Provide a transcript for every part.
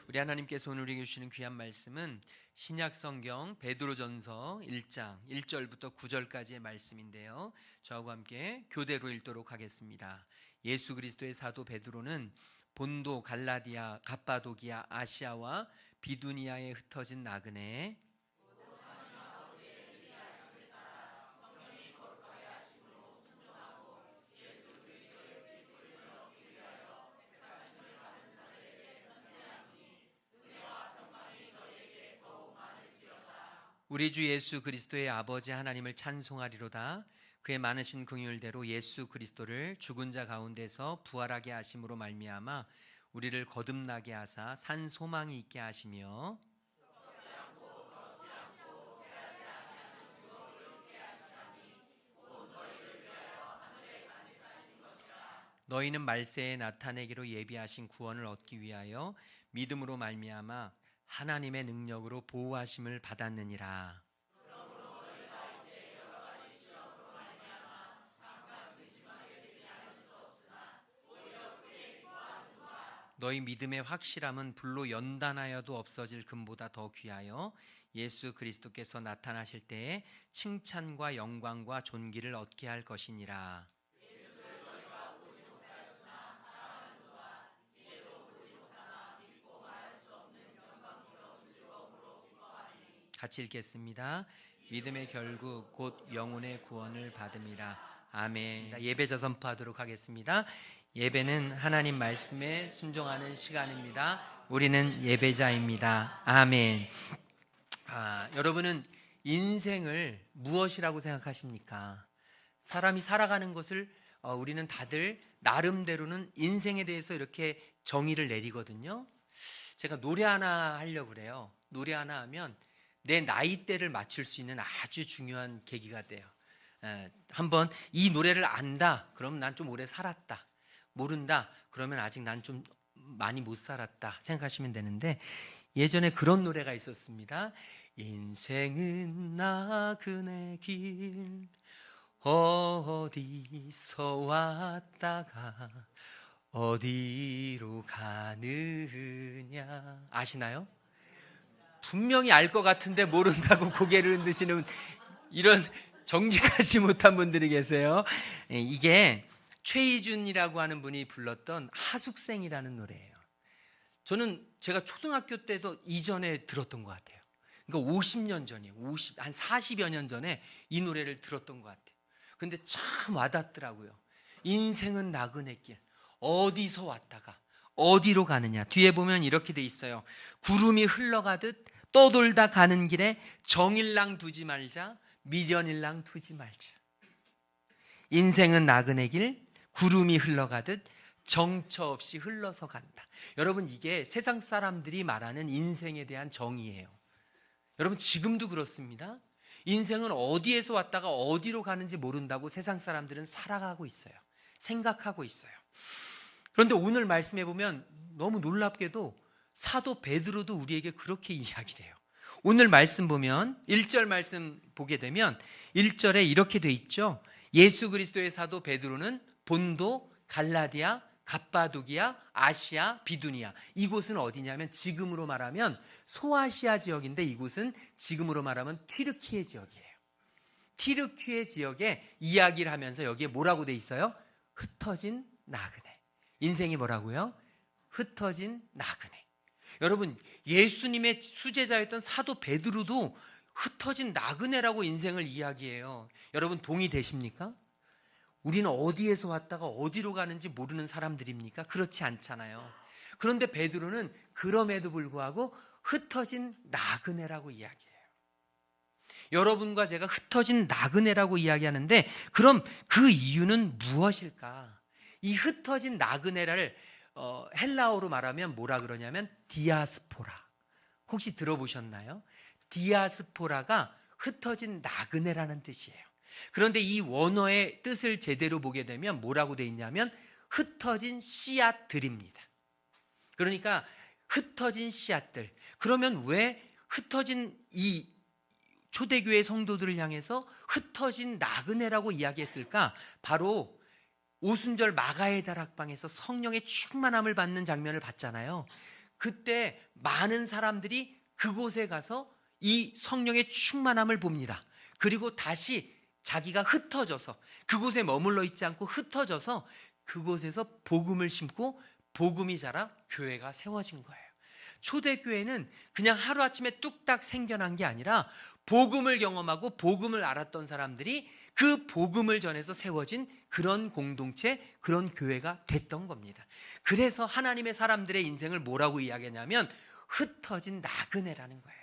우리 하나님께서 오늘 우리에게 주시는 귀한 말씀은 신약성경 베드로전서 1장 1절부터 9절까지의 말씀인데요, 저하고 함께 교대로 읽도록 하겠습니다. 예수 그리스도의 사도 베드로는 본도, 갈라디아, 갑바도기아, 아시아와 비두니아에 흩어진 나그네 우리 주 예수 그리스도의 아버지 하나님을 찬송하리로다. 그의 많으신 긍휼대로 예수 그리스도를 죽은 자 가운데서 부활하게 하심으로 말미암아 우리를 거듭나게 하사 산 소망이 있게 하시며 너희는 말세에 나타내기로 예비하신 구원을 얻기 위하여 믿음으로 말미암아 하나님의 능력으로 보호하심을 받았느니라. 너희 믿음의 확실함은 불로 연단하여도 없어질 금보다 더 귀하여 예수 그리스도께서 나타나실 때에 칭찬과 영광과 존귀를 얻게 할 것이니라. 같이 읽겠습니다. 믿음의 결국 곧 영혼의 구원을 받음이라. 아멘. 예배자 선포하도록 하겠습니다. 예배는 하나님 말씀에 순종하는 시간입니다. 우리는 예배자입니다. 아멘. 여러분은 인생을 무엇이라고 생각하십니까? 사람이 살아가는 것을 우리는 다들 나름대로는 인생에 대해서 이렇게 정의를 내리거든요. 제가 노래 하나 하려고 그래요. 노래 하나 하면 내 나이대를 맞출 수 있는 아주 중요한 계기가 돼요. 한번 이 노래를 안다, 그럼 난 좀 오래 살았다. 모른다, 그러면 아직 난 좀 많이 못 살았다 생각하시면 되는데, 예전에 그런 노래가 있었습니다. 인생은 나그네 길 어디서 왔다가 어디로 가느냐. 아시나요? 분명히 알 것 같은데 모른다고 고개를 흔드시는 이런 정직하지 못한 분들이 계세요. 이게 최희준이라고 하는 분이 불렀던 하숙생이라는 노래예요. 저는 제가 초등학교 때도 이전에 들었던 것 같아요. 그러니까 50년 전이에요. 한 40여 년 전에 이 노래를 들었던 것 같아요. 근데 참 와닿더라고요. 인생은 나그네길 어디서 왔다가 어디로 가느냐. 뒤에 보면 이렇게 돼 있어요. 구름이 흘러가듯 떠돌다 가는 길에 정일랑 두지 말자, 미련일랑 두지 말자. 인생은 나그네 길, 구름이 흘러가듯 정처 없이 흘러서 간다. 여러분, 이게 세상 사람들이 말하는 인생에 대한 정의예요. 여러분, 지금도 그렇습니다. 인생은 어디에서 왔다가 어디로 가는지 모른다고 세상 사람들은 살아가고 있어요. 생각하고 있어요. 그런데 오늘 말씀해 보면 너무 놀랍게도 사도 베드로도 우리에게 그렇게 이야기를 해요. 오늘 말씀 보면 1절 말씀 보게 되면 1절에 이렇게 돼 있죠. 예수 그리스도의 사도 베드로는 본도, 갈라디아, 갑바도기아, 아시아, 비두니아. 이곳은 어디냐면 지금으로 말하면 소아시아 지역인데, 이곳은 지금으로 말하면 튀르키예 지역이에요. 튀르키예 지역에 이야기를 하면서 여기에 뭐라고 돼 있어요? 흩어진 나그네. 인생이 뭐라고요? 흩어진 나그네. 여러분, 예수님의 수제자였던 사도 베드로도 흩어진 나그네라고 인생을 이야기해요. 여러분, 동의되십니까? 우리는 어디에서 왔다가 어디로 가는지 모르는 사람들입니까? 그렇지 않잖아요. 그런데 베드로는 그럼에도 불구하고 흩어진 나그네라고 이야기해요. 여러분과 제가 흩어진 나그네라고 이야기하는데, 그럼 그 이유는 무엇일까? 이 흩어진 나그네를 헬라어로 말하면 뭐라 그러냐면 디아스포라. 혹시 들어보셨나요? 디아스포라가 흩어진 나그네라는 뜻이에요. 그런데 이 원어의 뜻을 제대로 보게 되면 뭐라고 돼 있냐면 흩어진 씨앗들입니다. 그러니까 흩어진 씨앗들. 그러면 왜 흩어진 이 초대교회 성도들을 향해서 흩어진 나그네라고 이야기했을까? 바로 오순절 마가의 다락방에서 성령의 충만함을 받는 장면을 봤잖아요. 그때 많은 사람들이 그곳에 가서 이 성령의 충만함을 봅니다. 그리고 다시 자기가 흩어져서 그곳에 머물러 있지 않고 흩어져서 그곳에서 복음을 심고 복음이 자라 교회가 세워진 거예요. 초대교회는 그냥 하루아침에 뚝딱 생겨난 게 아니라 복음을 경험하고 복음을 알았던 사람들이 그 복음을 전해서 세워진 그런 공동체, 그런 교회가 됐던 겁니다. 그래서 하나님의 사람들의 인생을 뭐라고 이야기하냐면 흩어진 나그네라는 거예요.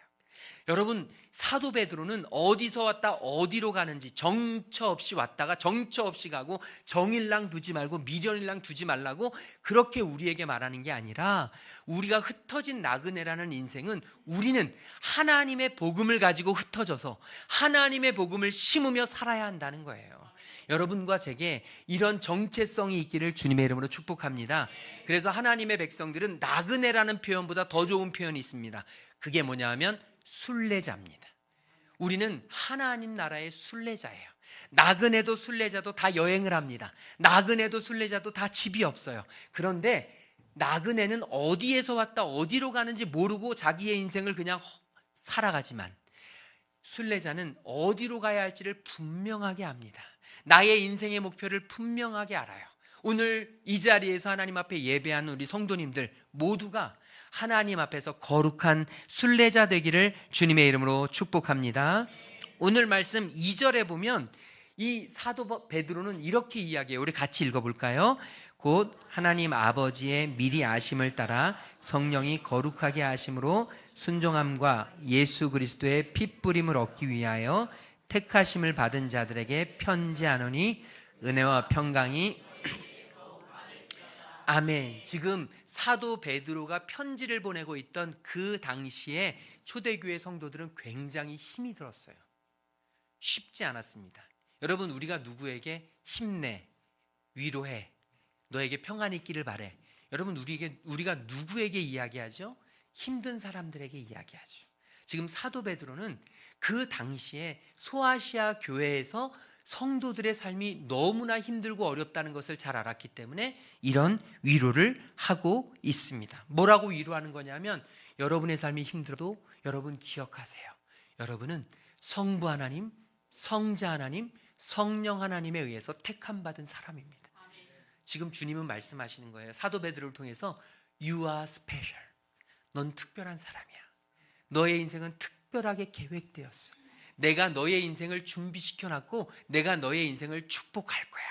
여러분, 사도 베드로는 어디서 왔다 어디로 가는지 정처 없이 왔다가 정처 없이 가고 정일랑 두지 말고 미련일랑 두지 말라고 그렇게 우리에게 말하는 게 아니라, 우리가 흩어진 나그네라는 인생은 우리는 하나님의 복음을 가지고 흩어져서 하나님의 복음을 심으며 살아야 한다는 거예요. 여러분과 제게 이런 정체성이 있기를 주님의 이름으로 축복합니다. 그래서 하나님의 백성들은 나그네라는 표현보다 더 좋은 표현이 있습니다. 그게 뭐냐 하면 순례자입니다. 우리는 하나님 나라의 순례자예요. 나그네도 순례자도 다 여행을 합니다. 나그네도 순례자도 다 집이 없어요. 그런데 나그네는 어디에서 왔다 어디로 가는지 모르고 자기의 인생을 그냥 살아가지만, 순례자는 어디로 가야 할지를 분명하게 압니다. 나의 인생의 목표를 분명하게 알아요. 오늘 이 자리에서 하나님 앞에 예배하는 우리 성도님들 모두가 하나님 앞에서 거룩한 순례자 되기를 주님의 이름으로 축복합니다. 오늘 말씀 2절에 보면 이 사도 베드로는 이렇게 이야기해요. 우리 같이 읽어볼까요? 곧 하나님 아버지의 미리 아심을 따라 성령이 거룩하게 하심으로 순종함과 예수 그리스도의 핏부림을 얻기 위하여 택하심을 받은 자들에게 편지하노니 은혜와 평강이 아멘. 지금 사도 베드로가 편지를 보내고 있던 그 당시에 초대교회 성도들은 굉장히 힘이 들었어요. 쉽지 않았습니다. 여러분, 우리가 누구에게 힘내, 위로해, 너에게 평안이 있기를 바래, 여러분, 우리가 누구에게 이야기하죠? 힘든 사람들에게 이야기하죠. 지금 사도 베드로는 그 당시에 소아시아 교회에서 성도들의 삶이 너무나 힘들고 어렵다는 것을 잘 알았기 때문에 이런 위로를 하고 있습니다. 뭐라고 위로하는 거냐면, 여러분의 삶이 힘들어도 여러분 기억하세요. 여러분은 성부 하나님, 성자 하나님, 성령 하나님에 의해서 택함받은 사람입니다. 지금 주님은 말씀하시는 거예요. 사도 베드로를 통해서 You are special. 넌 특별한 사람이야. 너의 인생은 특별하게 계획되었어. 내가 너의 인생을 준비시켜놨고 내가 너의 인생을 축복할 거야.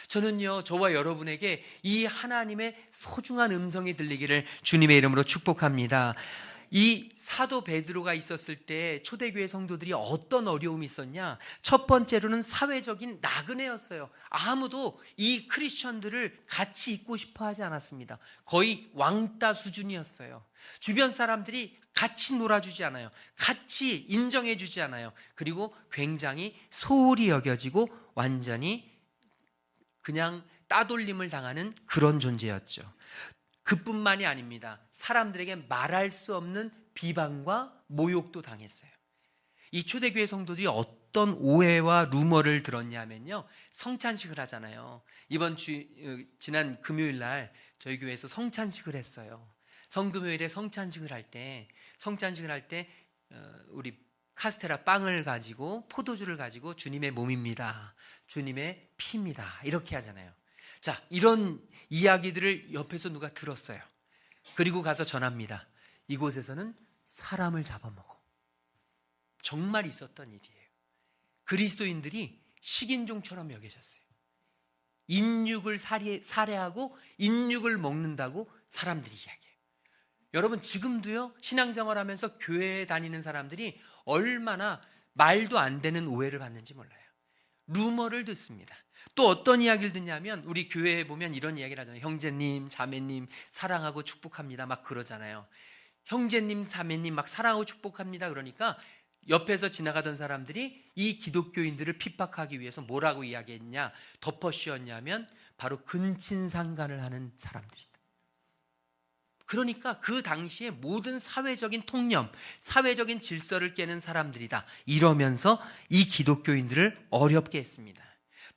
저는요, 저와 여러분에게 이 하나님의 소중한 음성이 들리기를 주님의 이름으로 축복합니다. 이 사도 베드로가 있었을 때 초대교회 성도들이 어떤 어려움이 있었냐? 첫 번째로는 사회적인 나그네였어요. 아무도 이 크리스천들을 같이 있고 싶어 하지 않았습니다. 거의 왕따 수준이었어요. 주변 사람들이 같이 놀아주지 않아요. 같이 인정해주지 않아요. 그리고 굉장히 소홀히 여겨지고 완전히 그냥 따돌림을 당하는 그런 존재였죠. 그뿐만이 아닙니다. 사람들에게 말할 수 없는 비방과 모욕도 당했어요. 이 초대교회 성도들이 어떤 오해와 루머를 들었냐면요, 성찬식을 하잖아요. 지난 금요일 날 저희 교회에서 성찬식을 했어요. 성금요일에 성찬식을 할 때 우리 카스테라 빵을 가지고 포도주를 가지고 주님의 몸입니다, 주님의 피입니다, 이렇게 하잖아요. 자, 이런 이야기들을 옆에서 누가 들었어요. 그리고 가서 전합니다. 이곳에서는 사람을 잡아먹어. 정말 있었던 일이에요. 그리스도인들이 식인종처럼 여겨졌어요. 인육을 살해하고 인육을 먹는다고 사람들이 이야기해요. 여러분, 지금도요, 신앙생활하면서 교회에 다니는 사람들이 얼마나 말도 안 되는 오해를 받는지 몰라요. 루머를 듣습니다. 또 어떤 이야기를 듣냐면, 우리 교회에 보면 이런 이야기를 하잖아요. 형제님, 자매님 사랑하고 축복합니다 막 그러잖아요. 형제님, 자매님 막 사랑하고 축복합니다 그러니까 옆에서 지나가던 사람들이 이 기독교인들을 핍박하기 위해서 뭐라고 이야기했냐, 덮어씌웠냐면 바로 근친상간을 하는 사람들이다. 그러니까 그 당시에 모든 사회적인 통념, 사회적인 질서를 깨는 사람들이다, 이러면서 이 기독교인들을 어렵게 했습니다.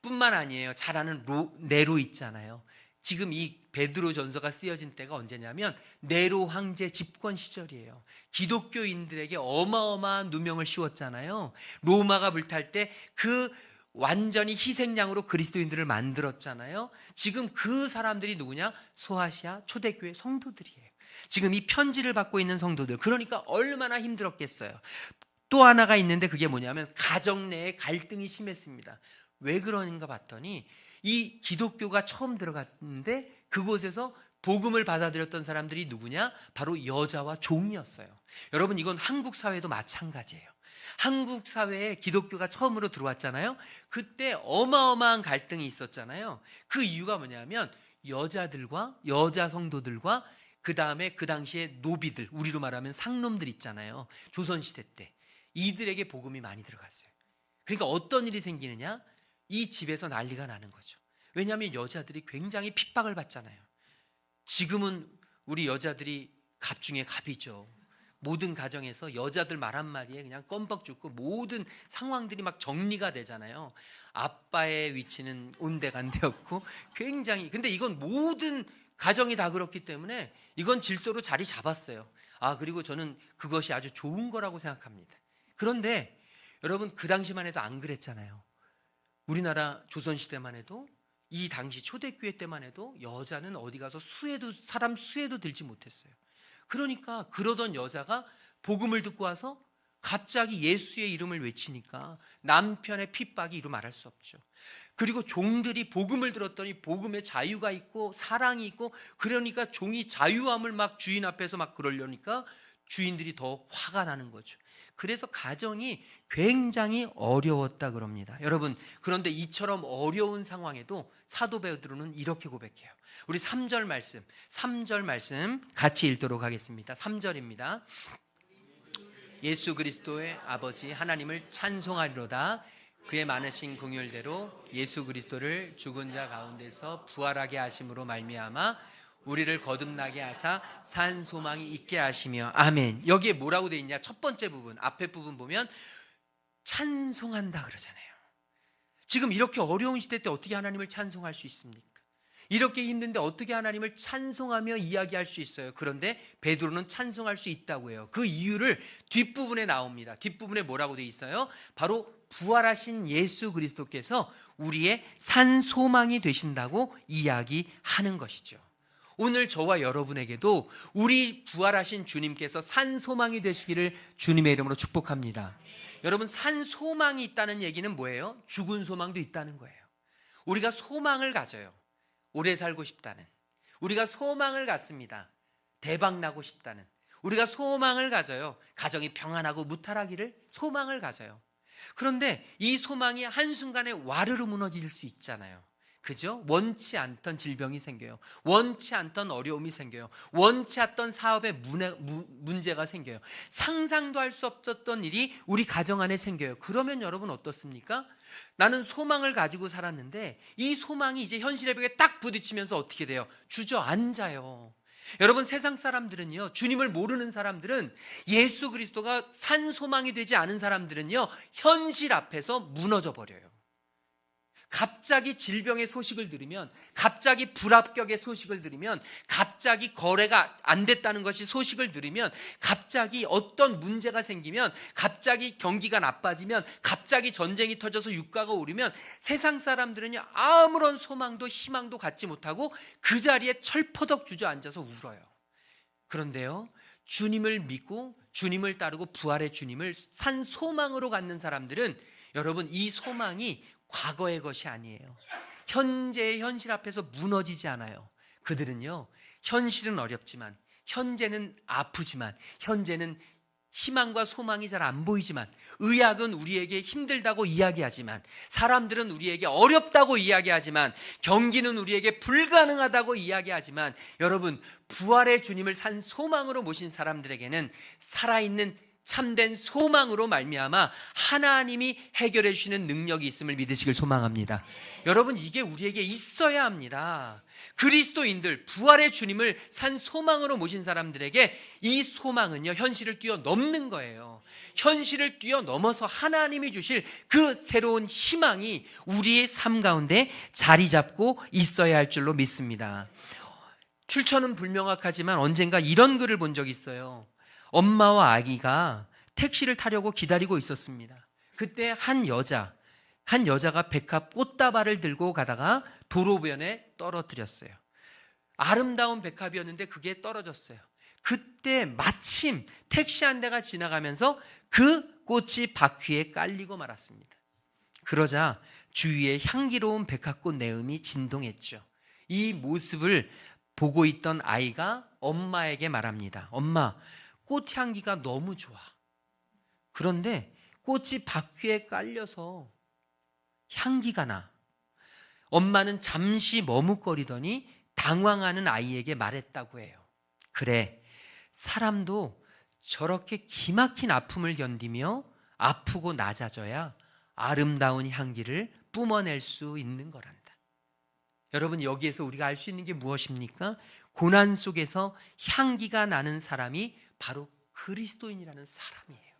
뿐만 아니에요. 잘 아는 네로 있잖아요. 지금 이 베드로 전서가 쓰여진 때가 언제냐면 네로 황제 집권 시절이에요. 기독교인들에게 어마어마한 누명을 씌웠잖아요. 로마가 불탈 때 그 완전히 희생양으로 그리스도인들을 만들었잖아요. 지금 그 사람들이 누구냐? 소아시아 초대교회 성도들이에요. 지금 이 편지를 받고 있는 성도들, 그러니까 얼마나 힘들었겠어요. 또 하나가 있는데 그게 뭐냐면 가정 내에 갈등이 심했습니다. 왜 그러는가 봤더니 이 기독교가 처음 들어갔는데 그곳에서 복음을 받아들였던 사람들이 누구냐? 바로 여자와 종이었어요. 여러분, 이건 한국 사회도 마찬가지예요. 한국 사회에 기독교가 처음으로 들어왔잖아요. 그때 어마어마한 갈등이 있었잖아요. 그 이유가 뭐냐면 여자들과 여자 성도들과 그 다음에 그 당시에 노비들, 우리로 말하면 상놈들 있잖아요. 조선시대 때 이들에게 복음이 많이 들어갔어요. 그러니까 어떤 일이 생기느냐? 이 집에서 난리가 나는 거죠. 왜냐하면 여자들이 굉장히 핍박을 받잖아요. 지금은 우리 여자들이 갑 중에 갑이죠. 모든 가정에서 여자들 말 한마디에 그냥 껌뻑 죽고 모든 상황들이 막 정리가 되잖아요. 아빠의 위치는 온데간데 없고 굉장히, 근데 이건 모든 가정이 다 그렇기 때문에 이건 질서로 자리 잡았어요. 그리고 저는 그것이 아주 좋은 거라고 생각합니다. 그런데 여러분, 그 당시만 해도 안 그랬잖아요. 우리나라 조선시대만 해도, 이 당시 초대교회 때만 해도 여자는 어디 가서 사람 수에도 들지 못했어요. 그러니까 그러던 여자가 복음을 듣고 와서 갑자기 예수의 이름을 외치니까 남편의 핍박이 이루 말할 수 없죠. 그리고 종들이 복음을 들었더니 복음에 자유가 있고 사랑이 있고, 그러니까 종이 자유함을 막 주인 앞에서 막 그러려니까 주인들이 더 화가 나는 거죠. 그래서 가정이 굉장히 어려웠다 그럽니다. 여러분, 그런데 이처럼 어려운 상황에도 사도 베드로는 이렇게 고백해요. 우리 3절 말씀 같이 읽도록 하겠습니다. 3절입니다. 예수 그리스도의 아버지 하나님을 찬송하리로다. 그의 많으신 긍휼대로 예수 그리스도를 죽은 자 가운데서 부활하게 하심으로 말미암아 우리를 거듭나게 하사 산 소망이 있게 하시며. 아멘. 여기에 뭐라고 되어 있냐? 첫 번째 부분, 앞에 부분 보면 찬송한다 그러잖아요. 지금 이렇게 어려운 시대 때 어떻게 하나님을 찬송할 수 있습니까? 이렇게 힘든데 어떻게 하나님을 찬송하며 이야기할 수 있어요? 그런데 베드로는 찬송할 수 있다고 해요. 그 이유를 뒷부분에 나옵니다. 뒷부분에 뭐라고 되어 있어요? 바로 부활하신 예수 그리스도께서 우리의 산 소망이 되신다고 이야기하는 것이죠. 오늘 저와 여러분에게도 우리 부활하신 주님께서 산 소망이 되시기를 주님의 이름으로 축복합니다. 여러분, 산 소망이 있다는 얘기는 뭐예요? 죽은 소망도 있다는 거예요. 우리가 소망을 가져요. 오래 살고 싶다는, 우리가 소망을 갖습니다. 대박 나고 싶다는, 우리가 소망을 가져요. 가정이 평안하고 무탈하기를 소망을 가져요. 그런데 이 소망이 한순간에 와르르 무너질 수 있잖아요. 그죠? 원치 않던 질병이 생겨요. 원치 않던 어려움이 생겨요. 원치 않던 사업에 문제가 생겨요. 상상도 할 수 없었던 일이 우리 가정 안에 생겨요. 그러면 여러분 어떻습니까? 나는 소망을 가지고 살았는데 이 소망이 이제 현실의 벽에 딱 부딪히면서 어떻게 돼요? 주저앉아요. 여러분, 세상 사람들은요, 주님을 모르는 사람들은, 예수 그리스도가 산 소망이 되지 않은 사람들은요, 현실 앞에서 무너져 버려요. 갑자기 질병의 소식을 들으면, 갑자기 불합격의 소식을 들으면, 갑자기 거래가 안 됐다는 것이 소식을 들으면, 갑자기 어떤 문제가 생기면, 갑자기 경기가 나빠지면, 갑자기 전쟁이 터져서 유가가 오르면 세상 사람들은요, 아무런 소망도 희망도 갖지 못하고 그 자리에 철퍼덕 주저앉아서 울어요. 그런데요, 주님을 믿고 주님을 따르고 부활의 주님을 산 소망으로 갖는 사람들은, 여러분, 이 소망이 과거의 것이 아니에요. 현재의 현실 앞에서 무너지지 않아요. 그들은요, 현실은 어렵지만, 현재는 아프지만, 현재는 희망과 소망이 잘 안 보이지만, 의학은 우리에게 힘들다고 이야기하지만, 사람들은 우리에게 어렵다고 이야기하지만, 경기는 우리에게 불가능하다고 이야기하지만, 여러분, 부활의 주님을 산 소망으로 모신 사람들에게는 살아있는 참된 소망으로 말미암아 하나님이 해결해 주시는 능력이 있음을 믿으시길 소망합니다. 여러분, 이게 우리에게 있어야 합니다. 그리스도인들, 부활의 주님을 산 소망으로 모신 사람들에게 이 소망은요, 현실을 뛰어넘는 거예요. 현실을 뛰어넘어서 하나님이 주실 그 새로운 희망이 우리의 삶 가운데 자리 잡고 있어야 할 줄로 믿습니다. 출처는 불명확하지만 언젠가 이런 글을 본 적이 있어요. 엄마와 아기가 택시를 타려고 기다리고 있었습니다. 그때 한 여자가 백합 꽃다발을 들고 가다가 도로변에 떨어뜨렸어요. 아름다운 백합이었는데 그게 떨어졌어요. 그때 마침 택시 한 대가 지나가면서 그 꽃이 바퀴에 깔리고 말았습니다. 그러자 주위에 향기로운 백합꽃 내음이 진동했죠. 이 모습을 보고 있던 아이가 엄마에게 말합니다. 엄마, 꽃향기가 너무 좋아. 그런데 꽃이 바퀴에 깔려서 향기가 나. 엄마는 잠시 머뭇거리더니 당황하는 아이에게 말했다고 해요. 그래, 사람도 저렇게 기막힌 아픔을 견디며 아프고 낮아져야 아름다운 향기를 뿜어낼 수 있는 거란다. 여러분, 여기에서 우리가 알 수 있는 게 무엇입니까? 고난 속에서 향기가 나는 사람이 바로 그리스도인이라는 사람이에요.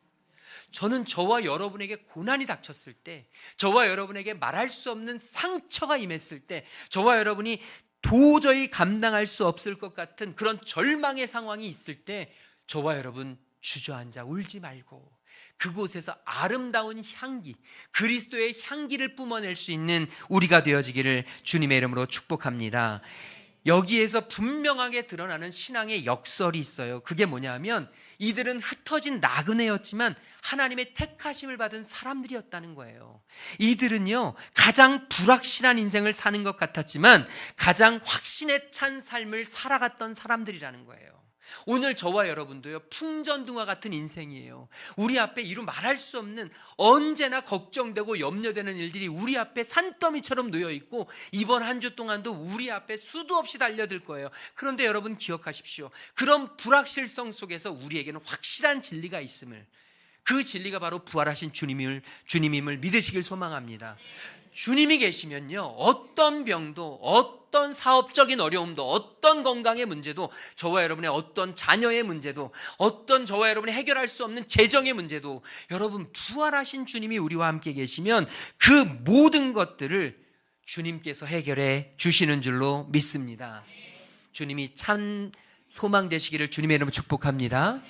저는 저와 여러분에게 고난이 닥쳤을 때, 저와 여러분에게 말할 수 없는 상처가 임했을 때, 저와 여러분이 도저히 감당할 수 없을 것 같은 그런 절망의 상황이 있을 때, 저와 여러분 주저앉아 울지 말고 그곳에서 아름다운 향기, 그리스도의 향기를 뿜어낼 수 있는 우리가 되어지기를 주님의 이름으로 축복합니다. 여기에서 분명하게 드러나는 신앙의 역설이 있어요. 그게 뭐냐면 이들은 흩어진 나그네였지만 하나님의 택하심을 받은 사람들이었다는 거예요. 이들은요, 가장 불확실한 인생을 사는 것 같았지만 가장 확신에 찬 삶을 살아갔던 사람들이라는 거예요. 오늘 저와 여러분도요, 풍전등화 같은 인생이에요. 우리 앞에 이루 말할 수 없는 언제나 걱정되고 염려되는 일들이 우리 앞에 산더미처럼 놓여있고 이번 한 주 동안도 우리 앞에 수도 없이 달려들 거예요. 그런데 여러분 기억하십시오. 그런 불확실성 속에서 우리에게는 확실한 진리가 있음을, 그 진리가 바로 부활하신 주님임을 믿으시길 소망합니다. 주님이 계시면요, 어떤 병도, 어떤 사업적인 어려움도, 어떤 건강의 문제도, 저와 여러분의 어떤 자녀의 문제도, 어떤 저와 여러분이 해결할 수 없는 재정의 문제도, 여러분 부활하신 주님이 우리와 함께 계시면 그 모든 것들을 주님께서 해결해 주시는 줄로 믿습니다. 주님이 참 소망 되시기를 주님의 이름으로 축복합니다.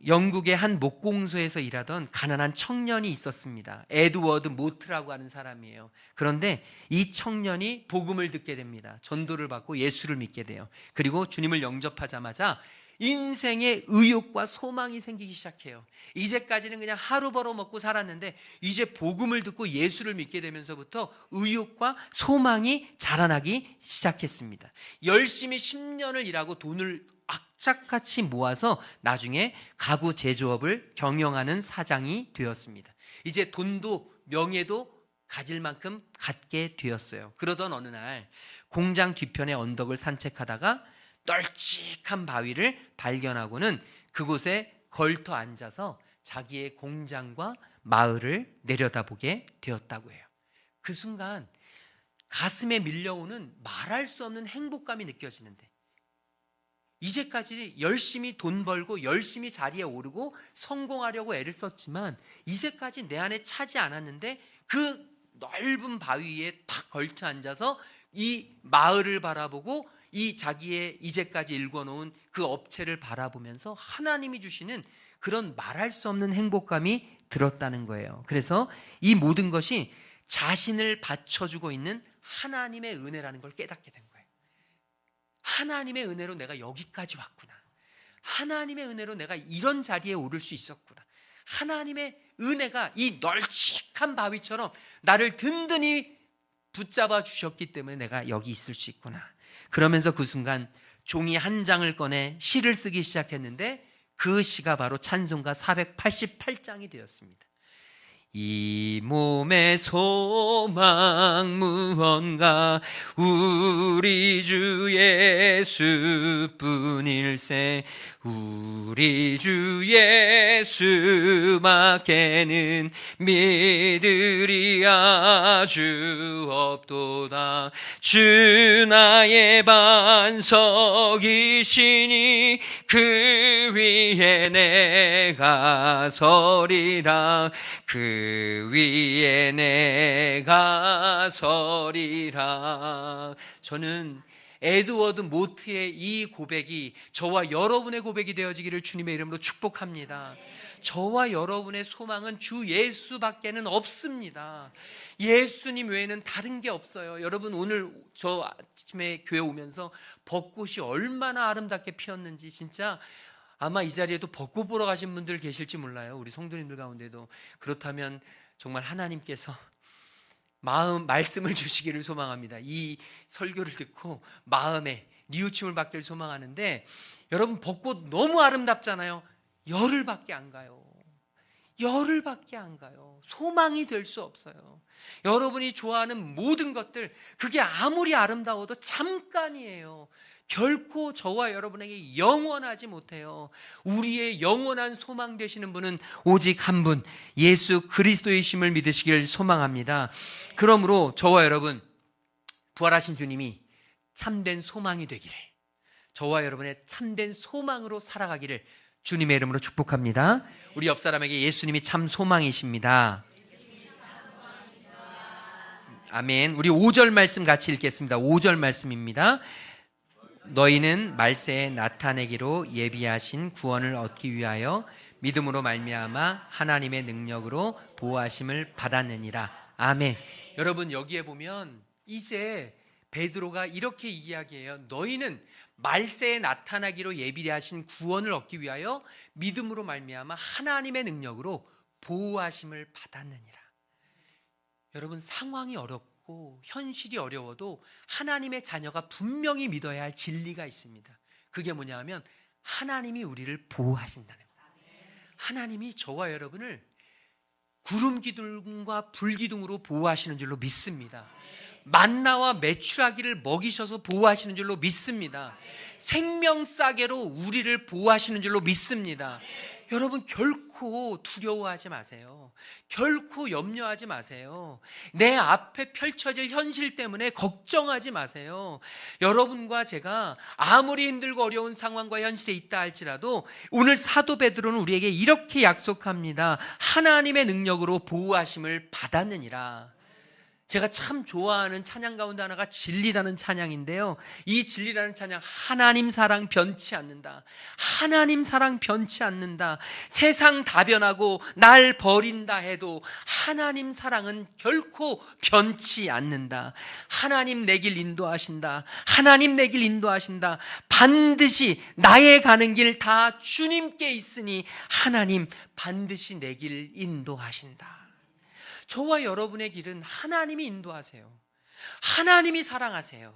영국의 한 목공소에서 일하던 가난한 청년이 있었습니다. 에드워드 모트라고 하는 사람이에요. 그런데 이 청년이 복음을 듣게 됩니다. 전도를 받고 예수를 믿게 돼요. 그리고 주님을 영접하자마자 인생의 의욕과 소망이 생기기 시작해요. 이제까지는 그냥 하루 벌어먹고 살았는데 이제 복음을 듣고 예수를 믿게 되면서부터 의욕과 소망이 자라나기 시작했습니다. 열심히 10년을 일하고 돈을 악착같이 모아서 나중에 가구 제조업을 경영하는 사장이 되었습니다. 이제 돈도 명예도 가질 만큼 갖게 되었어요. 그러던 어느 날 공장 뒤편의 언덕을 산책하다가 널찍한 바위를 발견하고는 그곳에 걸터 앉아서 자기의 공장과 마을을 내려다보게 되었다고 해요. 그 순간 가슴에 밀려오는 말할 수 없는 행복감이 느껴지는데, 이제까지 열심히 돈 벌고 열심히 자리에 오르고 성공하려고 애를 썼지만 이제까지 내 안에 차지 않았는데 그 넓은 바위 위에 탁 걸쳐 앉아서 이 마을을 바라보고 이 자기의 이제까지 일궈놓은 그 업체를 바라보면서 하나님이 주시는 그런 말할 수 없는 행복감이 들었다는 거예요. 그래서 이 모든 것이 자신을 받쳐주고 있는 하나님의 은혜라는 걸 깨닫게 된 거예요. 하나님의 은혜로 내가 여기까지 왔구나. 하나님의 은혜로 내가 이런 자리에 오를 수 있었구나. 하나님의 은혜가 이 널찍한 바위처럼 나를 든든히 붙잡아 주셨기 때문에 내가 여기 있을 수 있구나. 그러면서 그 순간 종이 한 장을 꺼내 시를 쓰기 시작했는데 그 시가 바로 찬송가 488장이 되었습니다. 이 몸의 소망 무언가 우리 주 예수뿐일세. 우리 주 예수밖에는 믿으리 아주 없도다. 주 나의 반석이시니 그 위에 내가 서리라. 그 위에 내가 서리라. 저는 에드워드 모트의 이 고백이 저와 여러분의 고백이 되어지기를 주님의 이름으로 축복합니다. 저와 여러분의 소망은 주 예수밖에는 없습니다. 예수님 외에는 다른 게 없어요. 여러분, 오늘 저 아침에 교회 오면서 벚꽃이 얼마나 아름답게 피었는지 진짜 아마 이 자리에도 벚꽃 보러 가신 분들 계실지 몰라요. 우리 성도님들 가운데도. 그렇다면 정말 하나님께서 말씀을 주시기를 소망합니다. 이 설교를 듣고 마음에 뉘우침을 받기를 소망하는데, 여러분, 벚꽃 너무 아름답잖아요. 열흘밖에 안 가요. 열흘밖에 안 가요. 소망이 될 수 없어요. 여러분이 좋아하는 모든 것들, 그게 아무리 아름다워도 잠깐이에요. 결코 저와 여러분에게 영원하지 못해요. 우리의 영원한 소망 되시는 분은 오직 한 분, 예수 그리스도이심을 믿으시길 소망합니다. 그러므로 저와 여러분, 부활하신 주님이 참된 소망이 되기를, 저와 여러분의 참된 소망으로 살아가기를 주님의 이름으로 축복합니다. 우리 옆 사람에게 예수님이 참 소망이십니다. 아멘. 우리 5절 말씀 같이 읽겠습니다. 5절 말씀입니다. 너희는 말세에 나타내기로 예비하신 구원을 얻기 위하여 믿음으로 말미암아 하나님의 능력으로 보호하심을 받았느니라. 아멘. 여러분, 여기에 보면 이제 베드로가 이렇게 이야기해요. 너희는 말세에 나타나기로 예비하신 구원을 얻기 위하여 믿음으로 말미암아 하나님의 능력으로 보호하심을 받았느니라. 여러분, 상황이 어렵고 현실이 어려워도 하나님의 자녀가 분명히 믿어야 할 진리가 있습니다. 그게 뭐냐 하면 하나님이 우리를 보호하신다는 거예요. 하나님이 저와 여러분을 구름 기둥과 불 기둥으로 보호하시는 줄로 믿습니다. 만나와 메추라기를 먹이셔서 보호하시는 줄로 믿습니다. 생명싸개로 우리를 보호하시는 줄로 믿습니다. 여러분, 결코 두려워하지 마세요. 결코 염려하지 마세요. 내 앞에 펼쳐질 현실 때문에 걱정하지 마세요. 여러분과 제가 아무리 힘들고 어려운 상황과 현실에 있다 할지라도 오늘 사도 베드로는 우리에게 이렇게 약속합니다. 하나님의 능력으로 보호하심을 받았느니라. 제가 참 좋아하는 찬양 가운데 하나가 진리라는 찬양인데요. 이 진리라는 찬양, 하나님 사랑 변치 않는다. 하나님 사랑 변치 않는다. 세상 다 변하고 날 버린다 해도 하나님 사랑은 결코 변치 않는다. 하나님 내 길 인도하신다. 하나님 내 길 인도하신다. 반드시 나의 가는 길 다 주님께 있으니 하나님 반드시 내 길 인도하신다. 저와 여러분의 길은 하나님이 인도하세요. 하나님이 사랑하세요.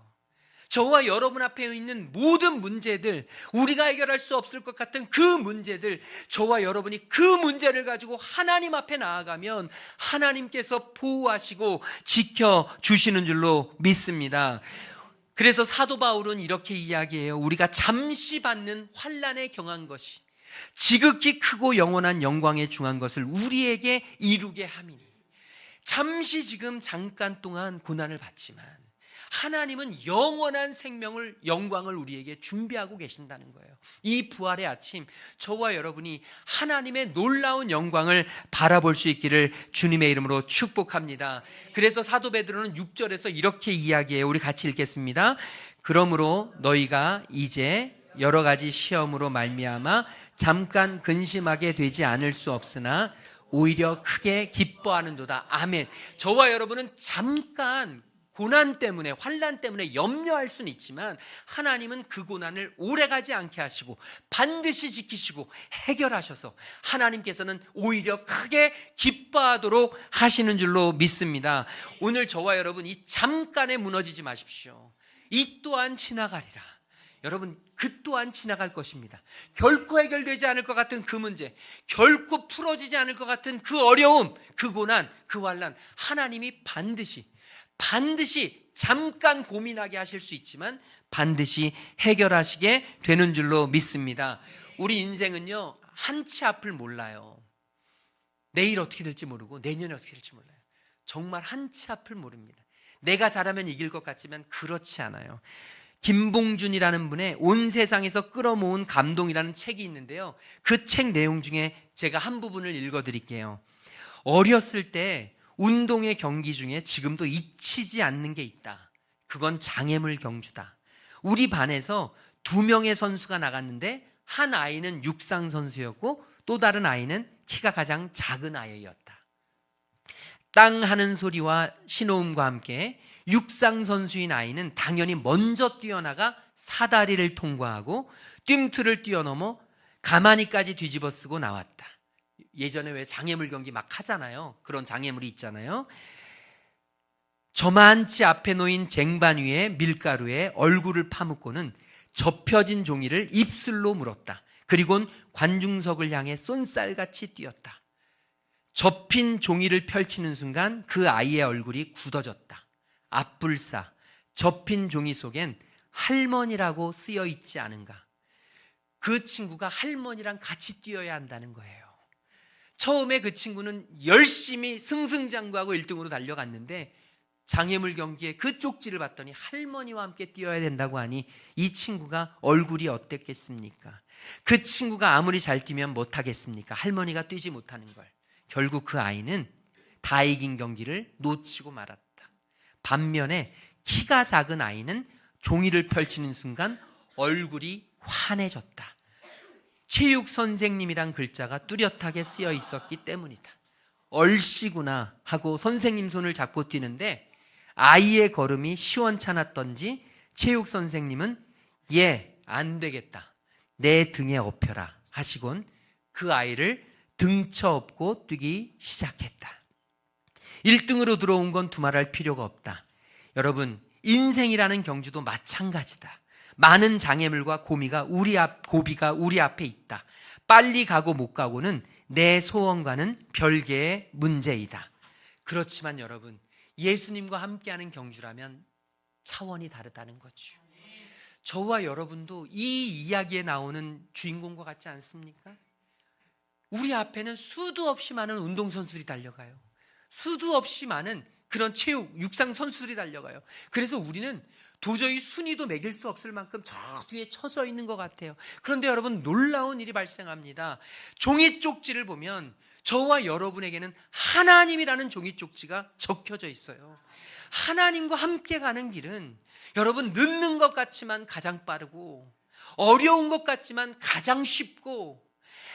저와 여러분 앞에 있는 모든 문제들, 우리가 해결할 수 없을 것 같은 그 문제들, 저와 여러분이 그 문제를 가지고 하나님 앞에 나아가면 하나님께서 보호하시고 지켜주시는 줄로 믿습니다. 그래서 사도 바울은 이렇게 이야기해요. 우리가 잠시 받는 환난에 경한 것이 지극히 크고 영원한 영광에 중한 것을 우리에게 이루게 함이니. 잠시 지금 잠깐 동안 고난을 받지만 하나님은 영원한 생명을, 영광을 우리에게 준비하고 계신다는 거예요. 이 부활의 아침, 저와 여러분이 하나님의 놀라운 영광을 바라볼 수 있기를 주님의 이름으로 축복합니다. 그래서 사도 베드로는 6절에서 이렇게 이야기해요. 우리 같이 읽겠습니다. 그러므로 너희가 이제 여러 가지 시험으로 말미암아 잠깐 근심하게 되지 않을 수 없으나 오히려 크게 기뻐하는도다. 아멘. 저와 여러분은 잠깐 고난 때문에, 환난 때문에 염려할 수는 있지만 하나님은 그 고난을 오래가지 않게 하시고 반드시 지키시고 해결하셔서 하나님께서는 오히려 크게 기뻐하도록 하시는 줄로 믿습니다. 오늘 저와 여러분 이 잠깐에 무너지지 마십시오. 이 또한 지나가리라. 여러분 그 또한 지나갈 것입니다. 결코 해결되지 않을 것 같은 그 문제, 결코 풀어지지 않을 것 같은 그 어려움, 그 고난, 그 환난, 하나님이 반드시 잠깐 고민하게 하실 수 있지만 반드시 해결하시게 되는 줄로 믿습니다. 우리 인생은요, 한치 앞을 몰라요. 내일 어떻게 될지 모르고 내년에 어떻게 될지 몰라요. 정말 한치 앞을 모릅니다. 내가 잘하면 이길 것 같지만 그렇지 않아요. 김봉준이라는 분의 온 세상에서 끌어모은 감동이라는 책이 있는데요, 그 책 내용 중에 제가 한 부분을 읽어드릴게요. 어렸을 때 운동의 경기 중에 지금도 잊히지 않는 게 있다. 그건 장애물 경주다. 우리 반에서 2명의 선수가 나갔는데 한 아이는 육상 선수였고 또 다른 아이는 키가 가장 작은 아이였다. 땅 하는 소리와 신호음과 함께 육상 선수인 아이는 당연히 먼저 뛰어나가 사다리를 통과하고 뜀틀을 뛰어넘어 가마니까지 뒤집어쓰고 나왔다. 예전에 왜 장애물 경기 막 하잖아요. 그런 장애물이 있잖아요. 저만치 앞에 놓인 쟁반 위에 밀가루에 얼굴을 파묻고는 접혀진 종이를 입술로 물었다. 그리고는 관중석을 향해 쏜살같이 뛰었다. 접힌 종이를 펼치는 순간 그 아이의 얼굴이 굳어졌다. 앞불사, 접힌 종이 속엔 할머니라고 쓰여 있지 않은가. 그 친구가 할머니랑 같이 뛰어야 한다는 거예요. 처음에 그 친구는 열심히 승승장구하고 1등으로 달려갔는데 장애물 경기에 그 쪽지를 봤더니 할머니와 함께 뛰어야 된다고 하니 이 친구가 얼굴이 어땠겠습니까? 그 친구가 아무리 잘 뛰면 못하겠습니까? 할머니가 뛰지 못하는 걸. 결국 그 아이는 다 이긴 경기를 놓치고 말았다. 반면에 키가 작은 아이는 종이를 펼치는 순간 얼굴이 환해졌다. 체육 선생님이란 글자가 뚜렷하게 쓰여 있었기 때문이다. 얼씨구나 하고 선생님 손을 잡고 뛰는데 아이의 걸음이 시원찮았던지 체육 선생님은 안 되겠다. 내 등에 업혀라 하시곤 그 아이를 등쳐업고 뛰기 시작했다. 1등으로 들어온 건 두말할 필요가 없다. 여러분, 인생이라는 경주도 마찬가지다. 많은 장애물과 고비가 우리 앞에 있다. 빨리 가고 못 가고는 내 소원과는 별개의 문제이다. 그렇지만 여러분, 예수님과 함께하는 경주라면 차원이 다르다는 거죠. 저와 여러분도 이 이야기에 나오는 주인공과 같지 않습니까? 우리 앞에는 수도 없이 많은 운동선수들이 달려가요. 수도 없이 많은 그런 체육, 육상 선수들이 달려가요. 그래서 우리는 도저히 순위도 매길 수 없을 만큼 저 뒤에 처져 있는 것 같아요. 그런데 여러분, 놀라운 일이 발생합니다. 종이 쪽지를 보면 저와 여러분에게는 하나님이라는 종이 쪽지가 적혀져 있어요. 하나님과 함께 가는 길은 여러분, 늦는 것 같지만 가장 빠르고 어려운 것 같지만 가장 쉽고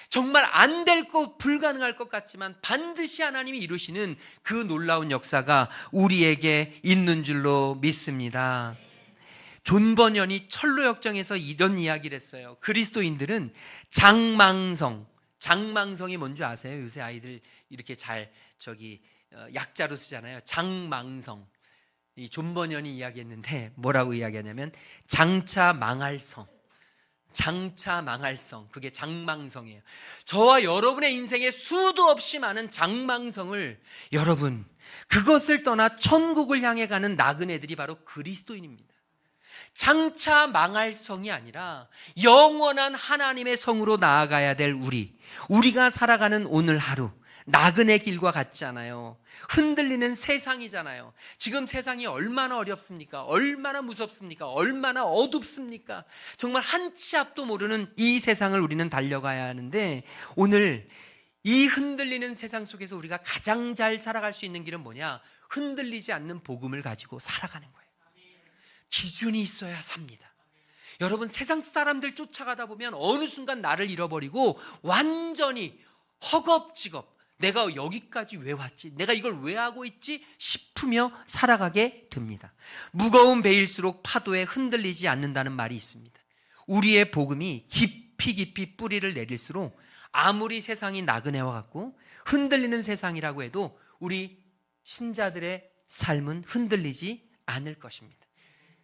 정말 안 될 것, 불가능할 것 같지만 반드시 하나님이 이루시는 그 놀라운 역사가 우리에게 있는 줄로 믿습니다. 존 버년이 철로역정에서 이런 이야기를 했어요. 그리스도인들은 장망성이 뭔지 아세요? 요새 아이들 이렇게 잘 약자로 쓰잖아요. 장망성. 이 존 버년이 이야기했는데 뭐라고 이야기하냐면 장차 망할 성. 그게 장망성이에요. 저와 여러분의 인생에 수도 없이 많은 장망성을, 여러분, 그것을 떠나 천국을 향해 가는 나그네들이 바로 그리스도인입니다. 장차 망할 성이 아니라 영원한 하나님의 성으로 나아가야 될 우리가 살아가는 오늘 하루, 나그네 길과 같지 않아요. 흔들리는 세상이잖아요. 지금 세상이 얼마나 어렵습니까? 얼마나 무섭습니까? 얼마나 어둡습니까? 정말 한치 앞도 모르는 이 세상을 우리는 달려가야 하는데, 오늘 이 흔들리는 세상 속에서 우리가 가장 잘 살아갈 수 있는 길은 뭐냐? 흔들리지 않는 복음을 가지고 살아가는 거예요. 기준이 있어야 삽니다. 여러분, 세상 사람들 쫓아가다 보면 어느 순간 나를 잃어버리고 완전히 허겁지겁, 내가 여기까지 왜 왔지? 내가 이걸 왜 하고 있지? 싶으며 살아가게 됩니다. 무거운 배일수록 파도에 흔들리지 않는다는 말이 있습니다. 우리의 복음이 깊이 뿌리를 내릴수록 아무리 세상이 나그네와 같고 흔들리는 세상이라고 해도 우리 신자들의 삶은 흔들리지 않을 것입니다.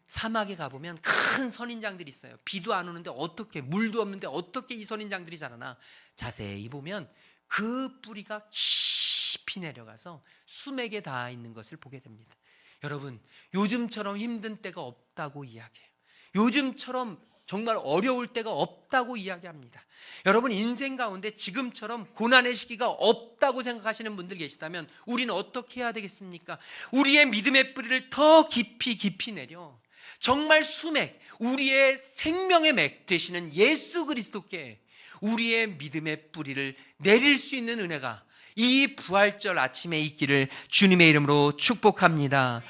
사막에 가보면 큰 선인장들이 있어요. 비도 안 오는데 어떻게, 물도 없는데 어떻게 이 선인장들이 자라나. 자세히 보면 그 뿌리가 깊이 내려가서 수맥에 닿아 있는 것을 보게 됩니다. 여러분, 요즘처럼 힘든 때가 없다고 이야기해요. 요즘처럼 정말 어려울 때가 없다고 이야기합니다. 여러분, 인생 가운데 지금처럼 고난의 시기가 없다고 생각하시는 분들 계시다면 우리는 어떻게 해야 되겠습니까? 우리의 믿음의 뿌리를 더 깊이 내려 정말 수맥, 우리의 생명의 맥 되시는 예수 그리스도께 우리의 믿음의 뿌리를 내릴 수 있는 은혜가 이 부활절 아침에 있기를 주님의 이름으로 축복합니다.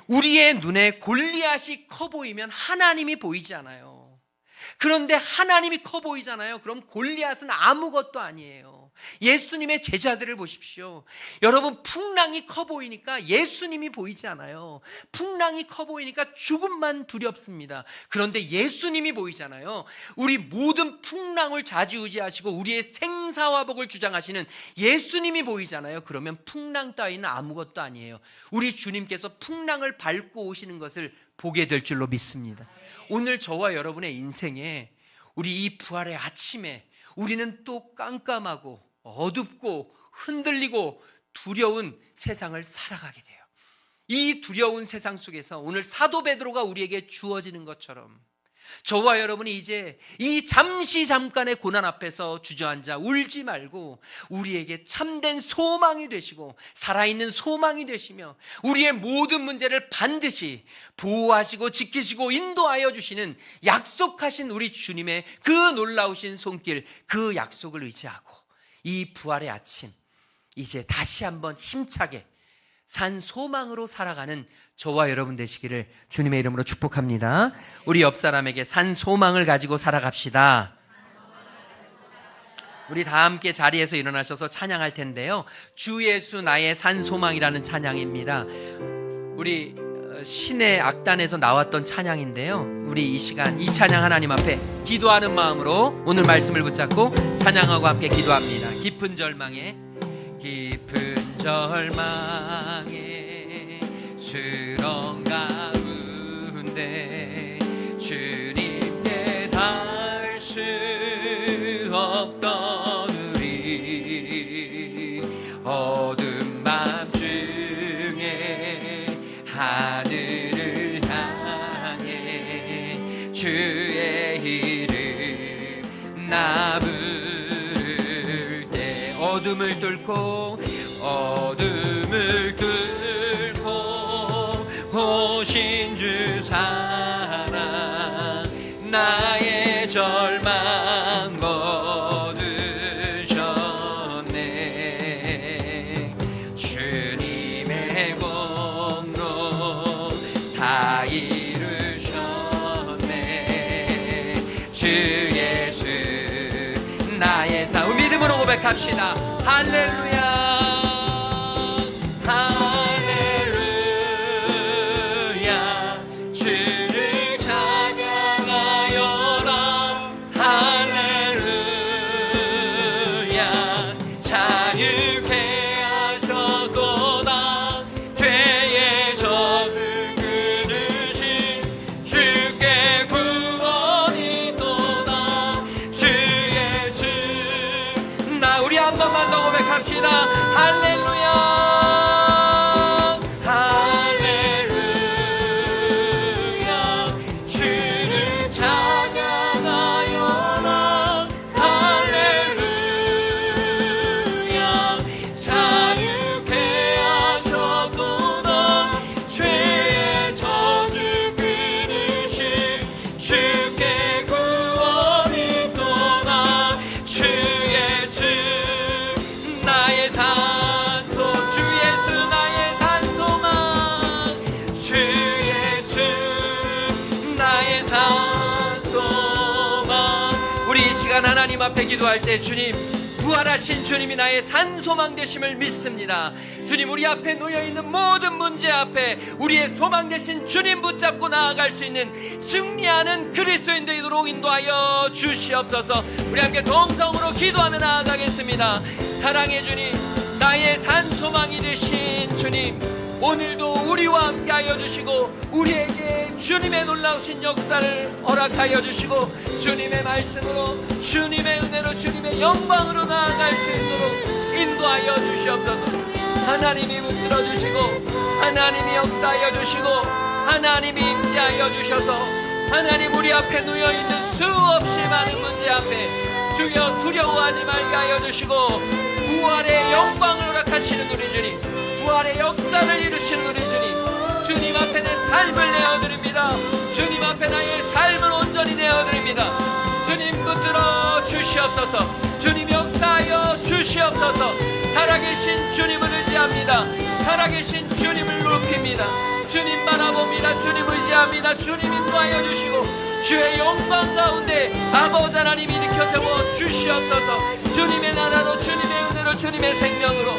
우리의 눈에 골리앗이 커 보이면 하나님이 보이지 않아요. 그런데 하나님이 커 보이잖아요. 그럼 골리앗은 아무것도 아니에요. 예수님의 제자들을 보십시오. 여러분, 풍랑이 커 보이니까 예수님이 보이지 않아요. 풍랑이 커 보이니까 죽음만 두렵습니다. 그런데 예수님이 보이잖아요. 우리 모든 풍랑을 좌지우지하시고 우리의 생사화복을 주장하시는 예수님이 보이잖아요. 그러면 풍랑 따위는 아무것도 아니에요. 우리 주님께서 풍랑을 밟고 오시는 것을 보게 될 줄로 믿습니다. 오늘 저와 여러분의 인생에 우리 이 부활의 아침에 우리는 또 깜깜하고 어둡고 흔들리고 두려운 세상을 살아가게 돼요. 이 두려운 세상 속에서 오늘 사도 베드로가 우리에게 주어지는 것처럼 저와 여러분이 이제 이 잠깐의 고난 앞에서 주저앉아 울지 말고 우리에게 참된 소망이 되시고 살아있는 소망이 되시며 우리의 모든 문제를 반드시 보호하시고 지키시고 인도하여 주시는 약속하신 우리 주님의 그 놀라우신 손길, 그 약속을 의지하고 이 부활의 아침 이제 다시 한번 힘차게 산 소망으로 살아가는 저와 여러분 되시기를 주님의 이름으로 축복합니다. 우리 옆 사람에게 산 소망을 가지고 살아갑시다. 우리 다 함께 자리에서 일어나셔서 찬양할 텐데요. 주 예수 나의 산 소망이라는 찬양입니다. 우리 신의 악단에서 나왔던 찬양인데요. 우리 이 시간 이 찬양 하나님 앞에 기도하는 마음으로 오늘 말씀을 붙잡고 찬양하고 함께 기도합니다. 깊은 절망에 수렁 가운데 주님께 닿을 수 없던 우리 어두운 밤 중에 하늘을 향해 주의 이름 나 부를 때 어둠을 뚫고 오신 주 사랑 나의 절망 거두셨네. 주님의 공로 다 이루셨네. 주 예수 나의 산 믿음으로 고백합시다. 할렐루야. 하나님 앞에 기도할 때 주님, 부활하신 주님이 나의 산소망 되심을 믿습니다. 주님, 우리 앞에 놓여있는 모든 문제 앞에 우리의 소망 되신 주님 붙잡고 나아갈 수 있는 승리하는 그리스도인 되도록 인도하여 주시옵소서. 우리 함께 동성으로 기도하며 나아가겠습니다. 사랑의 주님, 나의 산소망이 되신 주님, 오늘도 우리와 함께하여 주시고 우리에게 주님의 놀라우신 역사를 허락하여 주시고 주님의 말씀으로 주님의 은혜로 주님의 영광으로 나아갈 수 있도록 인도하여 주시옵소서. 하나님이 붙들어 주시고 하나님이 역사하여 주시고 하나님이 임재하여 주셔서 하나님 우리 앞에 놓여있는 수없이 많은 문제 앞에 주여 두려워하지 말게 하여 주시고 부활의 영광을 허락하시는 우리 주님, 부활의 역사를 이루시는 우리 주님, 주님 앞에 내 삶을 내어드립니다. 주님 앞에 나의 삶을 온전히 내어드립니다. 주님 붙들어 주시옵소서. 주님 역사하여 주시옵소서. 살아계신 주님을 의지합니다. 살아계신 주님을 높입니다. 주님 바라봅니다. 주님 의지합니다. 주님 인도하여 주시고 주의 영광 가운데 아버지 하나님 일으켜 세워 주시옵소서. 주님의 나라로 주님의 은혜로 주님의 생명으로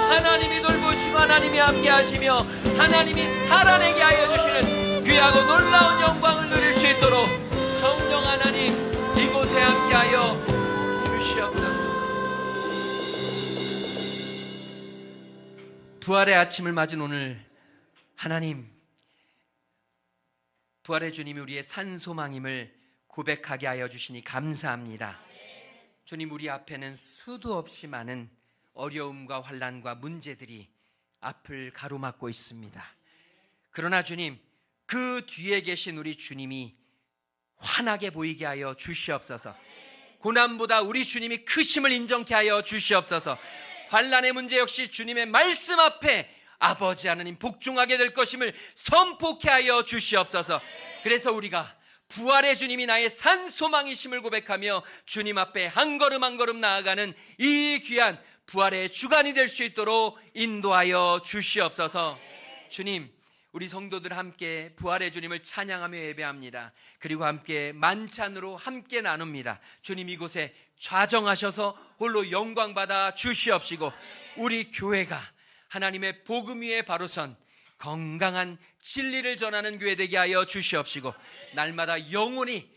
하나님이 돌보시고 하나님이 함께 하시며 하나님이 살아내게 하여 주시는 귀하고 놀라운 영광을 누릴 수 있도록 성령 하나님 이곳에 함께 하여 주시옵소서. 부활의 아침을 맞은 오늘 하나님, 부활의 주님이 우리의 산소망임을 고백하게 하여 주시니 감사합니다. 주님, 우리 앞에는 수도 없이 많은 어려움과 환난과 문제들이 앞을 가로막고 있습니다. 그러나 주님, 그 뒤에 계신 우리 주님이 환하게 보이게 하여 주시옵소서. 고난보다 우리 주님이 크심을 인정케 하여 주시옵소서. 환난의 문제 역시 주님의 말씀 앞에 아버지 하나님 복종하게 될 것임을 선포케 하여 주시옵소서. 그래서 우리가 부활의 주님이 나의 산소망이심을 고백하며 주님 앞에 한 걸음 한 걸음 나아가는 이 귀한 부활의 주간이 될 수 있도록 인도하여 주시옵소서. 주님, 우리 성도들 함께 부활의 주님을 찬양하며 예배합니다. 그리고 함께 만찬으로 함께 나눕니다. 주님, 이곳에 좌정하셔서 홀로 영광 받아 주시옵시고 우리 교회가 하나님의 복음 위에 바로 선 건강한 진리를 전하는 교회 되게 하여 주시옵시고 날마다 영혼이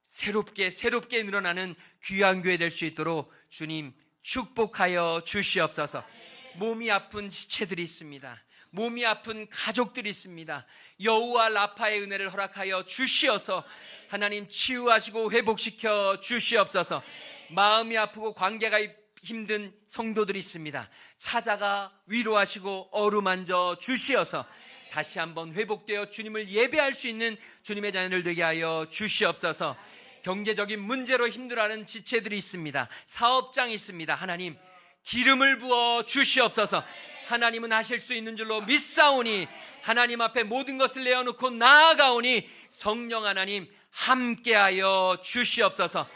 새롭게 늘어나는 귀한 교회 될 수 있도록 주님 축복하여 주시옵소서. 몸이 아픈 지체들이 있습니다. 몸이 아픈 가족들이 있습니다. 여호와 라파의 은혜를 허락하여 주시어서 하나님 치유하시고 회복시켜 주시옵소서. 마음이 아프고 관계가 힘든 성도들이 있습니다. 찾아가 위로하시고 어루만져 주시어서 다시 한번 회복되어 주님을 예배할 수 있는 주님의 자녀들 되게 하여 주시옵소서. 경제적인 문제로 힘들어하는 지체들이 있습니다. 사업장이 있습니다. 하나님 기름을 부어 주시옵소서. 하나님은 하실 수 있는 줄로 믿사오니 하나님 앞에 모든 것을 내어놓고 나아가오니 성령 하나님 함께하여 주시옵소서.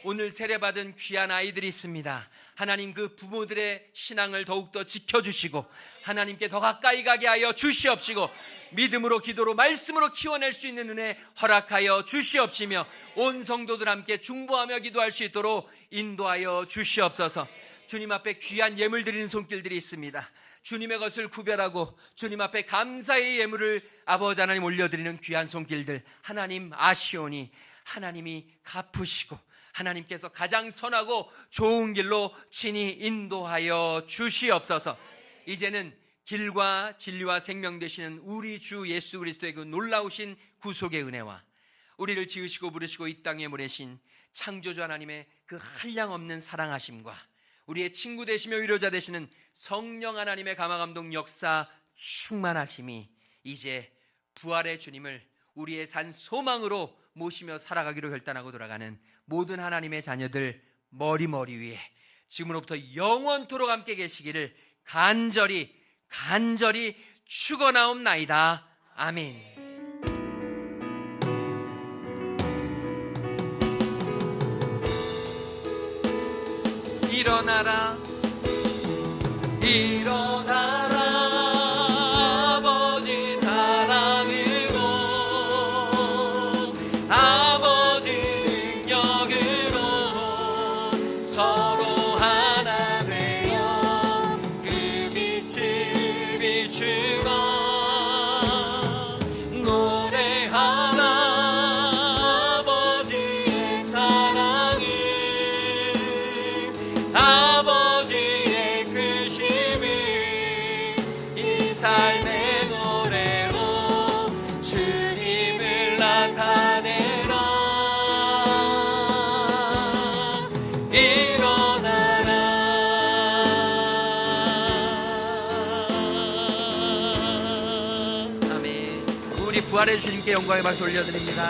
오늘 세례받은 귀한 아이들이 있습니다. 하나님 그 부모들의 신앙을 더욱더 지켜주시고 하나님께 더 가까이 가게 하여 주시옵시고 믿음으로 기도로 말씀으로 키워낼 수 있는 은혜 허락하여 주시옵시며 온 성도들 함께 중보하며 기도할 수 있도록 인도하여 주시옵소서. 주님 앞에 귀한 예물 드리는 손길들이 있습니다. 주님의 것을 구별하고 주님 앞에 감사의 예물을 아버지 하나님 올려드리는 귀한 손길들 하나님 아시오니 하나님이 갚으시고 하나님께서 가장 선하고 좋은 길로 친히 인도하여 주시옵소서. 이제는 길과 진리와 생명 되시는 우리 주 예수 그리스도의 그 놀라우신 구속의 은혜와 우리를 지으시고 부르시고 이 땅에 보내신 창조주 하나님의 그 한량없는 사랑하심과 우리의 친구 되시며 위로자 되시는 성령 하나님의 감화감동 역사 충만하심이 이제 부활의 주님을 우리의 산 소망으로 모시며 살아가기로 결단하고 돌아가는 모든 하나님의 자녀들 머리 위에 지금으로부터 영원토록 함께 계시기를 간절히 축원하옵나이다. 아멘. 일어나라 아버지 사랑으로 아버지 능력으로 서로 하나 되어 그 빛을 비추어 노래하라 아버지의 사랑을 아버지의 크심을 우리 부활의 주님께 영광의 박수 올려드립니다.